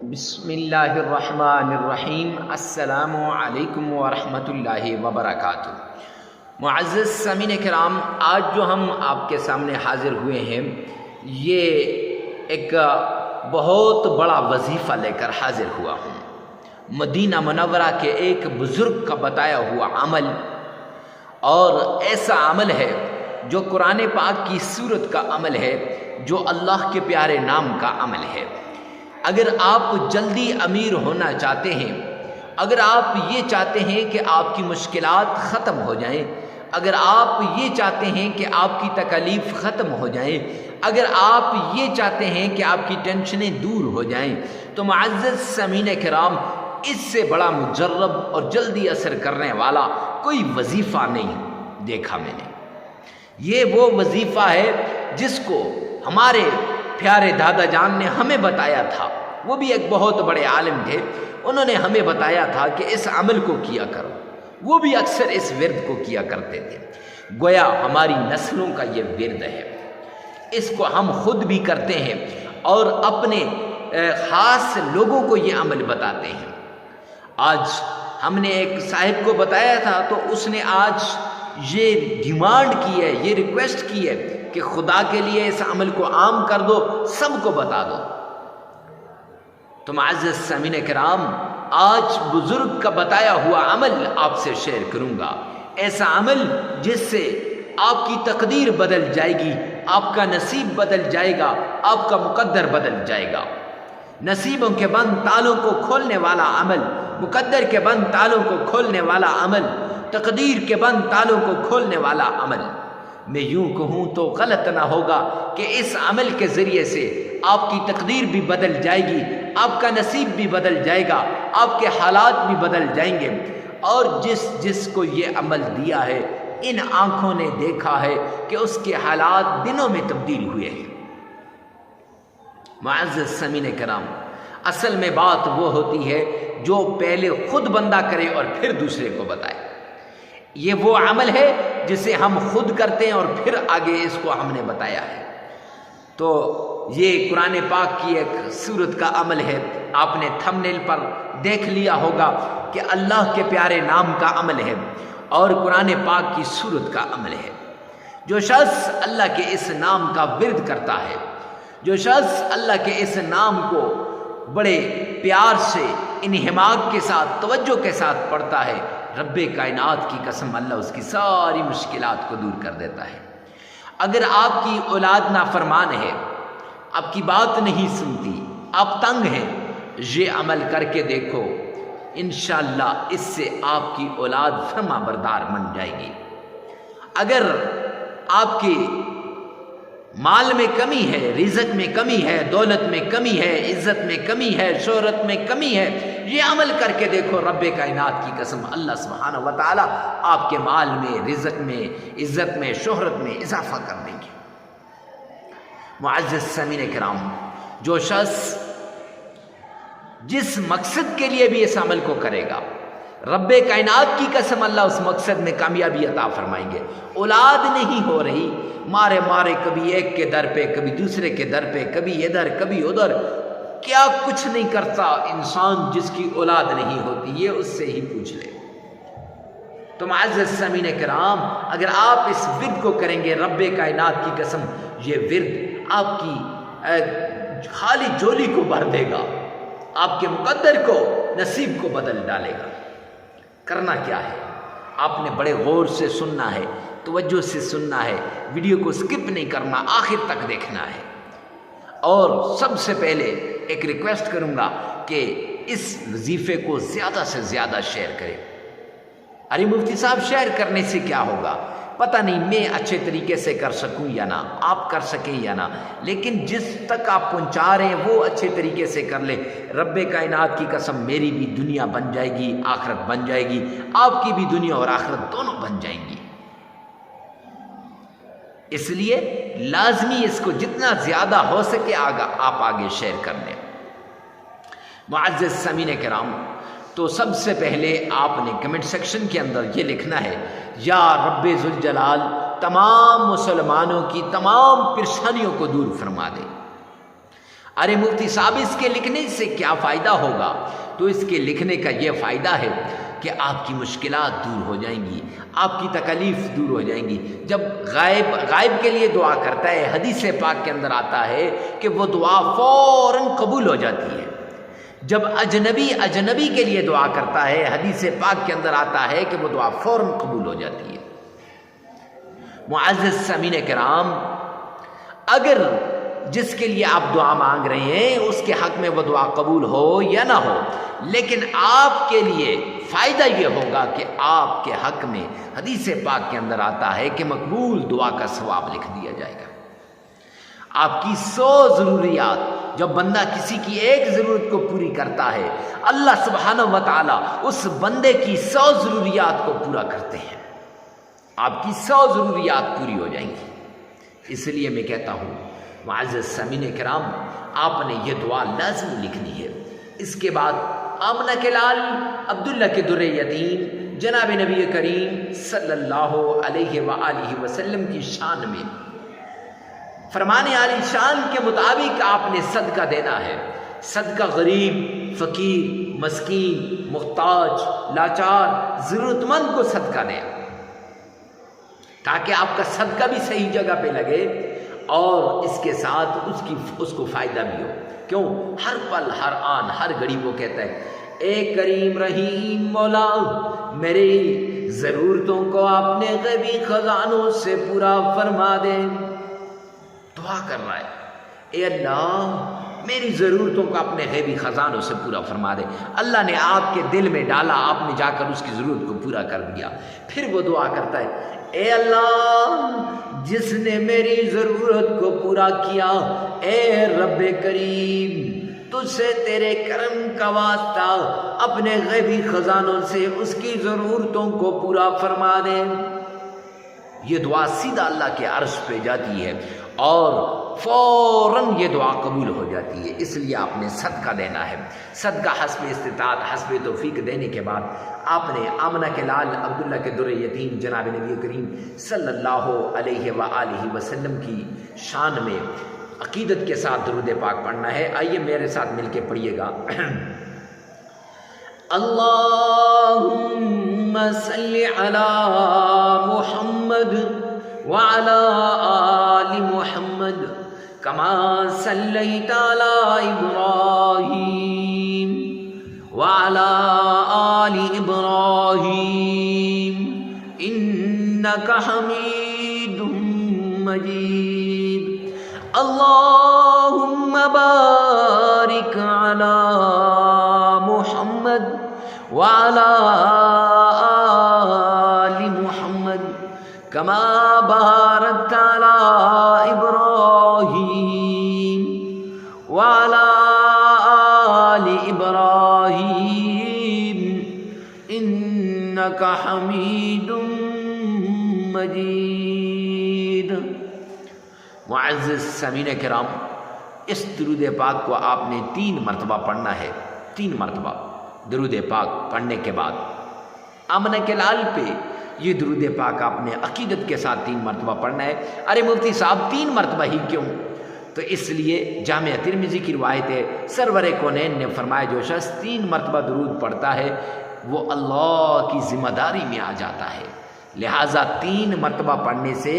بسم اللہ الرحمن الرحیم۔ السلام علیکم ورحمۃ اللہ وبرکاتہ۔ معزز سامعین کرام، آج جو ہم آپ کے سامنے حاضر ہوئے ہیں یہ ایک بہت بڑا وظیفہ لے کر حاضر ہوا ہوں۔ مدینہ منورہ کے ایک بزرگ کا بتایا ہوا عمل، اور ایسا عمل ہے جو قرآن پاک کی سورت کا عمل ہے، جو اللہ کے پیارے نام کا عمل ہے۔ اگر آپ جلدی امیر ہونا چاہتے ہیں، اگر آپ یہ چاہتے ہیں کہ آپ کی مشکلات ختم ہو جائیں، اگر آپ یہ چاہتے ہیں کہ آپ کی تکالیف ختم ہو جائیں، اگر آپ یہ چاہتے ہیں کہ آپ کی ٹینشنیں دور ہو جائیں، تو معزز سامعین کرام، اس سے بڑا مجرب اور جلدی اثر کرنے والا کوئی وظیفہ نہیں دیکھا میں نے۔ یہ وہ وظیفہ ہے جس کو ہمارے پیارے دادا جان نے ہمیں بتایا تھا۔ وہ بھی ایک بہت بڑے عالم تھے، انہوں نے ہمیں بتایا تھا کہ اس عمل کو کیا کرو۔ وہ بھی اکثر اس ورد کو کیا کرتے تھے۔ گویا ہماری نسلوں کا یہ ورد ہے، اس کو ہم خود بھی کرتے ہیں اور اپنے خاص لوگوں کو یہ عمل بتاتے ہیں۔ آج ہم نے ایک صاحب کو بتایا تھا، تو اس نے آج یہ ڈیمانڈ کی ہے، یہ ریکویسٹ کی ہے کہ خدا کے لیے اس عمل کو عام کر دو، سب کو بتا دو۔ تو معزز سامعین کرام، آج بزرگ کا بتایا ہوا عمل آپ سے شیئر کروں گا۔ ایسا عمل جس سے آپ کی تقدیر بدل جائے گی، آپ کا نصیب بدل جائے گا، آپ کا مقدر بدل جائے گا۔ نصیبوں کے بند تالوں کو کھولنے والا عمل، مقدر کے بند تالوں کو کھولنے والا عمل، تقدیر کے بند تالوں کو کھولنے والا عمل۔ میں یوں کہوں تو غلط نہ ہوگا کہ اس عمل کے ذریعے سے آپ کی تقدیر بھی بدل جائے گی، آپ کا نصیب بھی بدل جائے گا، آپ کے حالات بھی بدل جائیں گے۔ اور جس کو یہ عمل دیا ہے، ان آنکھوں نے دیکھا ہے کہ اس کے حالات دنوں میں تبدیل ہوئے ہیں۔ معزز سامعین کرام، اصل میں بات وہ ہوتی ہے جو پہلے خود بندہ کرے اور پھر دوسرے کو بتائے۔ یہ وہ عمل ہے جسے ہم خود کرتے ہیں اور پھر آگے اس کو ہم نے بتایا ہے۔ تو یہ قرآن پاک کی ایک سورت کا عمل ہے۔ آپ نے تھمبنیل پر دیکھ لیا ہوگا کہ اللہ کے پیارے نام کا عمل ہے اور قرآن پاک کی سورت کا عمل ہے۔ جو شخص اللہ کے اس نام کا ورد کرتا ہے، جو شخص اللہ کے اس نام کو بڑے پیار سے، انہماک کے ساتھ، توجہ کے ساتھ پڑھتا ہے، رب کائنات کی قسم اللہ اس کی ساری مشکلات کو دور کر دیتا ہے۔ اگر آپ کی اولاد نافرمان ہے، آپ کی بات نہیں سنتی، آپ تنگ ہیں، یہ عمل کر کے دیکھو، انشاءاللہ اس سے آپ کی اولاد فرما بردار بن جائے گی۔ اگر آپ کے مال میں کمی ہے، رزق میں کمی ہے، دولت میں کمی ہے، عزت میں کمی ہے، شہرت میں کمی ہے، یہ عمل کر کے دیکھو، رب کائنات کی قسم اللہ سبحانہ و تعالی آپ کے مال میں، رزق میں، عزت میں، شہرت میں اضافہ کر دیں گے۔ معزز سامعین کرام، جو شخص جس مقصد کے لیے بھی اس عمل کو کرے گا، رب کائنات کی قسم اللہ اس مقصد میں کامیابی عطا فرمائیں گے۔ اولاد نہیں ہو رہی، مارے کبھی ایک کے در پہ، کبھی دوسرے کے در پہ، کبھی ادھر کبھی ادھر، کیا کچھ نہیں کرتا انسان جس کی اولاد نہیں ہوتی، یہ اس سے ہی پوچھ لے۔ تو معزز سامعین کرام، اگر آپ اس ورد کو کریں گے، رب کائنات کی قسم یہ ورد آپ کی خالی جولی کو بھر دے گا، آپ کے مقدر کو، نصیب کو بدل ڈالے گا۔ کرنا کیا ہے؟ آپ نے بڑے غور سے سننا ہے، توجہ سے سننا ہے، ویڈیو کو سکپ نہیں کرنا، آخر تک دیکھنا ہے۔ اور سب سے پہلے ایک ریکویسٹ کروں گا کہ اس وظیفے کو زیادہ سے زیادہ شیئر کریں۔ ارے مفتی صاحب، شیئر کرنے سے کیا ہوگا؟ پتہ نہیں میں اچھے طریقے سے کر سکوں یا نہ، آپ کر سکیں یا نہ، لیکن جس تک آپ پہنچا رہے ہیں وہ اچھے طریقے سے کر لیں۔ رب کائنات کی قسم میری بھی دنیا بن جائے گی، آخرت بن جائے گی، آپ کی بھی دنیا اور آخرت دونوں بن جائیں گی۔ اس لیے لازمی اس کو جتنا زیادہ ہو سکے آپ آگے شیئر کر لیں۔ معزز سامعین کرام، تو سب سے پہلے آپ نے کمنٹ سیکشن کے اندر یہ لکھنا ہے، یا رب ذوالجلال تمام مسلمانوں کی تمام پریشانیوں کو دور فرما دے۔ ارے مفتی صاحب اس کے لکھنے سے کیا فائدہ ہوگا؟ تو اس کے لکھنے کا یہ فائدہ ہے کہ آپ کی مشکلات دور ہو جائیں گی، آپ کی تکلیف دور ہو جائیں گی۔ جب غائب کے لیے دعا کرتا ہے، حدیث پاک کے اندر آتا ہے کہ وہ دعا فوراً قبول ہو جاتی ہے۔ جب اجنبی کے لیے دعا کرتا ہے، حدیث پاک کے اندر آتا ہے کہ وہ دعا فوراً قبول ہو جاتی ہے۔ معزز سامعین کرام، اگر جس کے لیے آپ دعا مانگ رہے ہیں اس کے حق میں وہ دعا قبول ہو یا نہ ہو، لیکن آپ کے لیے فائدہ یہ ہوگا کہ آپ کے حق میں حدیث پاک کے اندر آتا ہے کہ مقبول دعا کا ثواب لکھ دیا جائے گا۔ آپ کی 100 ضروریات، جب بندہ کسی کی ایک ضرورت کو پوری کرتا ہے، اللہ سبحانہ و تعالی اس بندے کی 100 ضروریات کو پورا کرتے ہیں۔ آپ کی 100 ضروریات پوری ہو جائیں گی۔ اس لیے میں کہتا ہوں معزز سامعین کرام، آپ نے یہ دعا لازم لکھنی ہے۔ اس کے بعد آمنہ کے لال عبداللہ کے در یتیم جناب نبی کریم صلی اللہ علیہ وآلہ وسلم کی شان میں فرمان عالی شان کے مطابق آپ نے صدقہ دینا ہے۔ صدقہ غریب، فقیر، مسکین، محتاج، لاچار، ضرورت مند کو صدقہ دیں، تاکہ آپ کا صدقہ بھی صحیح جگہ پہ لگے اور اس کے ساتھ اس کو فائدہ بھی ہو۔ کیوں؟ ہر پل، ہر آن، ہر گھڑی وہ کہتا ہے اے کریم رحیم مولا، میری ضرورتوں کو آپ نے غیبی خزانوں سے پورا فرما دے۔ دعا کر رہا ہے، اے اللہ میری ضرورتوں کو اپنے غیبی خزانوں سے پورا فرما دے۔ اللہ نے آپ کے دل میں ڈالا، آپ نے جا کر اس کی ضرورت کو پورا کر دیا۔ پھر وہ دعا کرتا ہے، اے اللہ جس نے میری ضرورت کو پورا کیا، اے رب کریم تجھ سے تیرے کرم کا واسطہ اپنے غیبی خزانوں سے اس کی ضرورتوں کو پورا فرما دے۔ یہ دعا سیدھا اللہ کے عرش پہ جاتی ہے اور فوراً یہ دعا قبول ہو جاتی ہے۔ اس لیے آپ نے صدقہ دینا ہے۔ صدقہ حسب استطاعت، حسب توفیق دینے کے بعد آپ نے آمنہ کے لال عبداللہ کے در یتیم جناب نبی کریم صلی اللہ علیہ وآلہ وسلم کی شان میں عقیدت کے ساتھ درود پاک پڑھنا ہے۔ آئیے میرے ساتھ مل کے پڑھیے گا۔ اللہم صلی علی محمد وعلی آل محمد کما صلیت علی ابراہیم وعلی آل ابراہیم انک حمید مجید۔ اللہم بارک علی محمد وعلی آل محمد کما بارکت علی ابراہیم وعلی آل ابراہیم انک حمید مجید۔ معزز سامعین کرام، اس درود پاک کو آپ نے 3 مرتبہ پڑھنا ہے۔ 3 مرتبہ درود پاک پڑھنے کے بعد آمنہ کے لال پہ یہ درود پاک آپ نے عقیدت کے ساتھ 3 مرتبہ پڑھنا ہے۔ ارے مفتی صاحب 3 مرتبہ ہی کیوں؟ تو اس لیے جامعہ ترمذی کی روایت ہے، سرور کونین نے فرمایا جو شخص 3 مرتبہ درود پڑھتا ہے وہ اللہ کی ذمہ داری میں آ جاتا ہے۔ لہٰذا 3 مرتبہ پڑھنے سے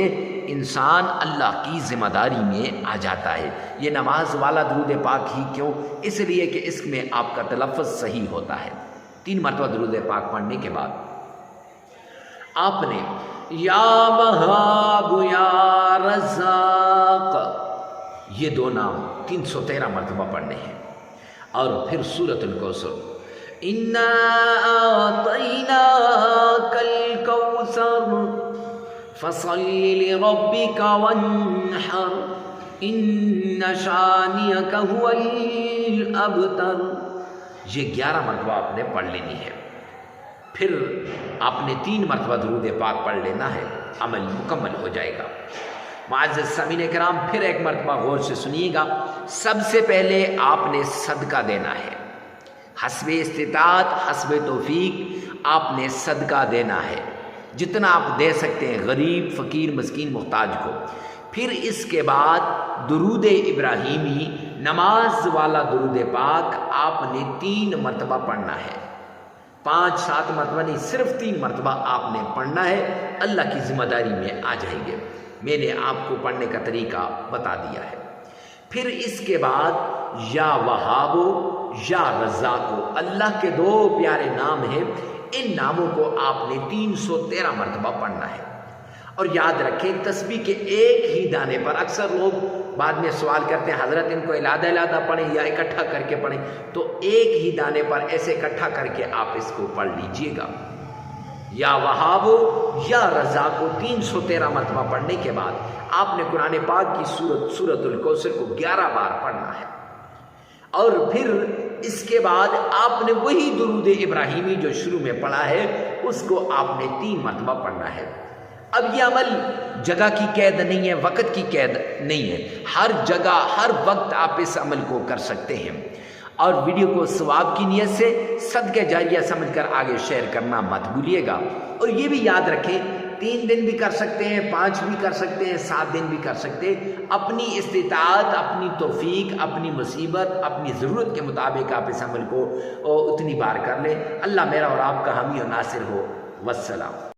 انسان اللہ کی ذمہ داری میں آ جاتا ہے۔ یہ نماز والا درود پاک ہی کیوں؟ اس لیے کہ اس میں آپ کا تلفظ صحیح ہوتا ہے۔ 3 مرتبہ درود پاک پڑھنے کے بعد آپ نے یا وہاب یا رزاق یہ 2 نام 313 مرتبہ پڑھنے ہیں، اور پھر سورۃ الکوثر اِنَّا أَعْطَيْنَاكَ الْكَوْثَرَ فَصَلِّ لِرَبِّكَ وَانْحَرْ إِنَّ شَانِئَكَ هُوَ الْأَبْتَرُ۔ یہ 11 مرتبہ آپ نے پڑھ لینی ہے۔ پھر آپ نے 3 مرتبہ درود پاک پڑھ لینا ہے، عمل مکمل ہو جائے گا۔ معزز سامعین کرام، پھر ایک مرتبہ غور سے سنیے گا۔ سب سے پہلے آپ نے صدقہ دینا ہے، حسب استطاعت، حسب توفیق آپ نے صدقہ دینا ہے، جتنا آپ دے سکتے ہیں غریب، فقیر، مسکین، محتاج کو۔ پھر اس کے بعد درود ابراہیمی نماز والا درود پاک آپ نے 3 مرتبہ پڑھنا ہے، 5-7 مرتبہ نہیں، صرف 3 مرتبہ آپ نے پڑھنا ہے، اللہ کی ذمہ داری میں آ جائیں گے۔ میں نے آپ کو پڑھنے کا طریقہ بتا دیا ہے۔ پھر اس کے بعد یا وہابو یا رزاقو، اللہ کے 2 پیارے نام ہیں، ان ناموں کو آپ نے 313 مرتبہ پڑھنا ہے۔ اور یاد رکھیں تسبیح کے ایک ہی دانے پر، اکثر لوگ بعد میں سوال کرتے ہیں حضرت ان کو علیحدہ علیحدہ پڑھیں یا اکٹھا کر کے پڑھیں، تو ایک ہی دانے پر ایسے اکٹھا کر کے آپ اس کو پڑھ لیجئے گا۔ یا وہاب یا رزاق کو 313 مرتبہ پڑھنے کے بعد آپ نے قرآن پاک کی سورۃ الکوثر کو 11 بار پڑھنا ہے، اور پھر اس کے بعد آپ نے وہی درود ابراہیمی جو شروع میں پڑھا ہے اس کو آپ نے 3 مرتبہ پڑھنا ہے۔ اب یہ عمل جگہ کی قید نہیں ہے، وقت کی قید نہیں ہے، ہر جگہ ہر وقت آپ اس عمل کو کر سکتے ہیں۔ اور ویڈیو کو ثواب کی نیت سے صدقہ جاریہ سمجھ کر آگے شیئر کرنا مت بھولیے گا۔ اور یہ بھی یاد رکھیں 3 دن بھی کر سکتے ہیں، 5 بھی کر سکتے ہیں، 7 دن بھی کر سکتے ہیں، اپنی استطاعت، اپنی توفیق، اپنی مصیبت، اپنی ضرورت کے مطابق آپ اس عمل کو اتنی بار کر لیں۔ اللہ میرا اور آپ کا حامی و ناصر ہو۔ والسلام۔